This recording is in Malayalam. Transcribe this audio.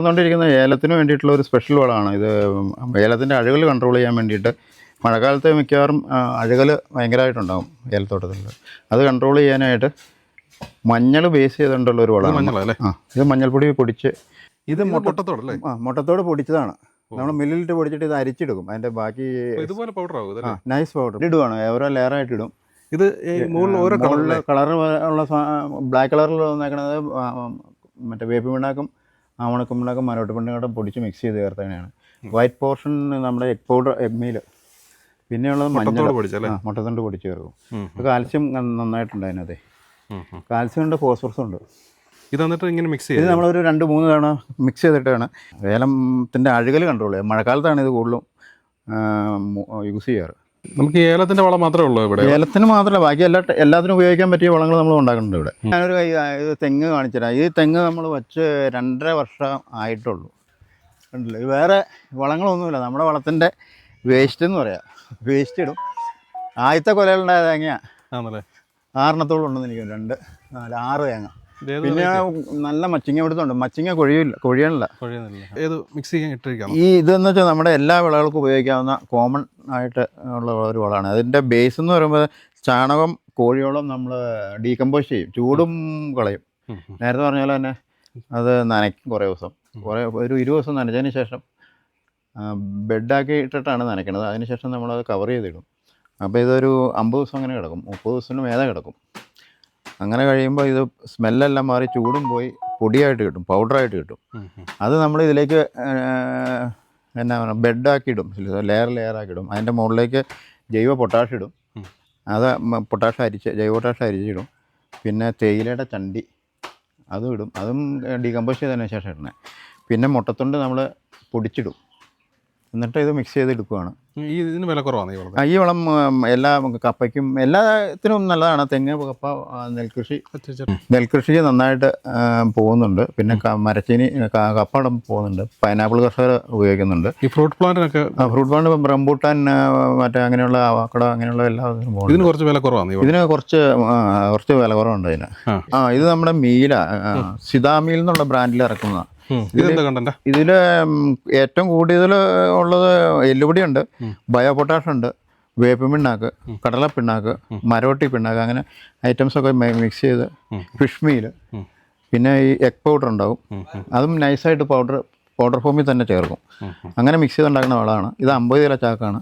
വന്നുകൊണ്ടിരിക്കുന്ന ഏലത്തിന് വേണ്ടിയിട്ടുള്ള ഒരു സ്പെഷ്യൽ വളമാണ് ഇത്. ഏലത്തിൻ്റെ അഴുകൽ കൺട്രോൾ ചെയ്യാൻ വേണ്ടിയിട്ട് മഴക്കാലത്ത് മിക്കവാറും അഴുകൽ ഭയങ്കരമായിട്ടുണ്ടാകും ഏലത്തോട്ടത്തിൽ. അത് കൺട്രോൾ ചെയ്യാനായിട്ട് മഞ്ഞൾ ബേസ് ചെയ്തുകൊണ്ടുള്ള ഒരു വളമാണ്. ഇത് മഞ്ഞൾപ്പൊടി പൊടിച്ച് ഇത് മുട്ടത്തോട് പൊടിച്ചതാണ്. നമ്മൾ മില്ലിലിട്ട് പൊടിച്ചിട്ട് ഇത് അരിച്ചെടുക്കും. അതിൻ്റെ ബാക്കി നൈസ് പൗഡർ ഇടുവാണ്, ഓരോ ലെയറായിട്ട് ഇടും. ഇത് കളർ ഉള്ള ബ്ലാക്ക് കളറിൽ വന്നേക്കണത് മറ്റേ വേപ്പ് പിണ്ണാക്കും ആവണക്കും പിണ്ണാക്കും മരോട്ട് പിണ്ണാക്കും പൊടിച്ച് മിക്സ് ചെയ്ത് ചേർത്തന്നെയാണ്. വൈറ്റ് പോർഷൻ നമ്മുടെ എഗ് പൗഡർ, എഗ് മീൽ, പിന്നെയുള്ളത് മുട്ടത്തൊണ്ട് പൊടിച്ച് ചേർക്കും. കാൽസ്യം നന്നായിട്ടുണ്ട് അതിനകത്ത്. കാൽസ്യം ഉണ്ട്, ഫോസ്ഫറസും ഉണ്ട്. ഇത് എന്നിട്ട് ഇങ്ങനെ മിക്സ് ചെയ്ത് ഇത് നമ്മളൊരു 2-3 തവണ മിക്സ് ചെയ്തിട്ടാണ് ഏലത്തിൻ്റെ അഴുകൽ കൺട്രോൾ ചെയ്യുക. മഴക്കാലത്താണ് ഇത് കൂടുതലും യൂസ് ചെയ്യാറ്. നമുക്ക് ഏലത്തിൻ്റെ വളം മാത്രമേ ഉള്ളൂ ഇവിടെ? ഏലത്തിന് മാത്രമല്ല, ബാക്കി എല്ലാത്തിനും ഉപയോഗിക്കാൻ പറ്റിയ വളങ്ങൾ നമ്മൾ ഉണ്ടാക്കുന്നുണ്ട് ഇവിടെ. ഞാനൊരു ഇത് തെങ്ങ് കാണിച്ചുതരാം. ഈ തെങ്ങ് നമ്മൾ വച്ച് 2.5 വർഷം ആയിട്ടുള്ളൂ. ഉണ്ടല്ലോ, ഇത് വേറെ വളങ്ങളൊന്നുമില്ല. നമ്മുടെ വളത്തിൻ്റെ വേസ്റ്റ് എന്ന് പറയാം. വേസ്റ്റ് ഇടും. ആദ്യത്തെ കൊലകളുണ്ടായ തേങ്ങയാണ്. 6 ഉണ്ടെന്ന് എനിക്ക് 2, 4, 6 തേങ്ങ. പിന്നെ നല്ല മച്ചിങ്ങ ഇവിടുത്തുണ്ട്. മച്ചിങ്ങ കൊഴിയണില്ല. മിക്സ് ചെയ്യാൻ ഇട്ടിരിക്കാം. ഈ ഇതെന്ന് വെച്ചാൽ നമ്മുടെ എല്ലാ വിളകൾക്കും ഉപയോഗിക്കാവുന്ന കോമൺ ആയിട്ട് ഉള്ള ഒരു വളമാണ്. അതിൻ്റെ ബേസ് എന്ന് പറയുമ്പോൾ ചാണകം, കോഴിയോളം നമ്മൾ ഡീകമ്പോസ് ചെയ്യും, ചൂടും കളയും. നേരത്തെ പറഞ്ഞ പോലെ തന്നെ അത് നനയ്ക്കും കുറേ ദിവസം. ഒരു 20 ദിവസം നനച്ചതിന് ശേഷം ബെഡാക്കി ഇട്ടിട്ടാണ് നനയ്ക്കുന്നത്. അതിന് ശേഷം നമ്മളത് കവർ ചെയ്തിടും. അപ്പോൾ ഇതൊരു 50 ദിവസം അങ്ങനെ കിടക്കും, 30 ദിവസത്തിന് മേലെ കിടക്കും. അങ്ങനെ കഴിയുമ്പോൾ ഇത് സ്മെല്ലെല്ലാം മാറി ചൂടും പോയി പൊടിയായിട്ട് കിട്ടും, പൗഡറായിട്ട് കിട്ടും. അത് നമ്മൾ ഇതിലേക്ക് എന്നാ പറയുക, ബെഡാക്കി ഇടും, ലെയറാക്കി ഇടും. അതിൻ്റെ മുകളിലേക്ക് ജൈവ പൊട്ടാഷ് ഇടും. അത് ജൈവ പൊട്ടാഷ് അരിച്ചിടും. പിന്നെ തേയിലയുടെ ചണ്ടി അതും ഇടും. അതും ഡീകമ്പോസ് ചെയ്തതിന് ശേഷം ഇടണേ. പിന്നെ മുട്ടത്തൊണ്ട് നമ്മൾ പൊടിച്ചിടും. എന്നിട്ട് ഇത് മിക്സ് ചെയ്തെടുക്കുകയാണ്. ഇതിന് വില കുറവാണ് ഈ വളം. എല്ലാ കപ്പയ്ക്കും എല്ലാത്തിനും നല്ലതാണ്. തെങ്ങ്, കപ്പ, നെൽകൃഷി നന്നായിട്ട് പോകുന്നുണ്ട്. പിന്നെ മരച്ചീനി, കപ്പടം പോകുന്നുണ്ട്. പൈനാപ്പിൾ കർഷകർ ഉപയോഗിക്കുന്നുണ്ട്. ഈ ഫ്രൂട്ട് പ്ലാന്റിനൊക്കെ ഫ്രൂട്ട് പ്ലാന്റ്, റംബൂട്ടാൻ, മറ്റേ അങ്ങനെയുള്ള അവക്കട, അങ്ങനെയുള്ള എല്ലാത്തിനും പോകും. ഇതിന് കുറച്ച് വില കുറവാണ്. ഇതിന് കുറച്ച് വില കുറവുണ്ട് ഇതിന്. ഇത് നമ്മുടെ മീല, സിതാമീൽ എന്നുള്ള ബ്രാൻഡിൽ ഇറക്കുന്നതാണ്. ഇതിൽ ഏറ്റവും കൂടുതൽ ഉള്ളത് എല്ലുപൊടിയുണ്ട്, ബയോ പൊട്ടാഷ് ഉണ്ട്, വേപ്പ് പിണ്ണാക്ക്, കടല പിണ്ണാക്ക്, മരോട്ടി പിണ്ണാക്ക്, അങ്ങനെ ഐറ്റംസൊക്കെ മിക്സ് ചെയ്ത് ഫിഷ് മീൽ, പിന്നെ ഈ എഗ് പൗഡർ ഉണ്ടാവും. അതും നൈസായിട്ട് പൗഡർ ഫോമിൽ തന്നെ ചേർക്കും. അങ്ങനെ മിക്സ് ചെയ്തുണ്ടാക്കുന്ന വളമാണ് ഇത്. 50 കിലോ ചാക്കാണ്.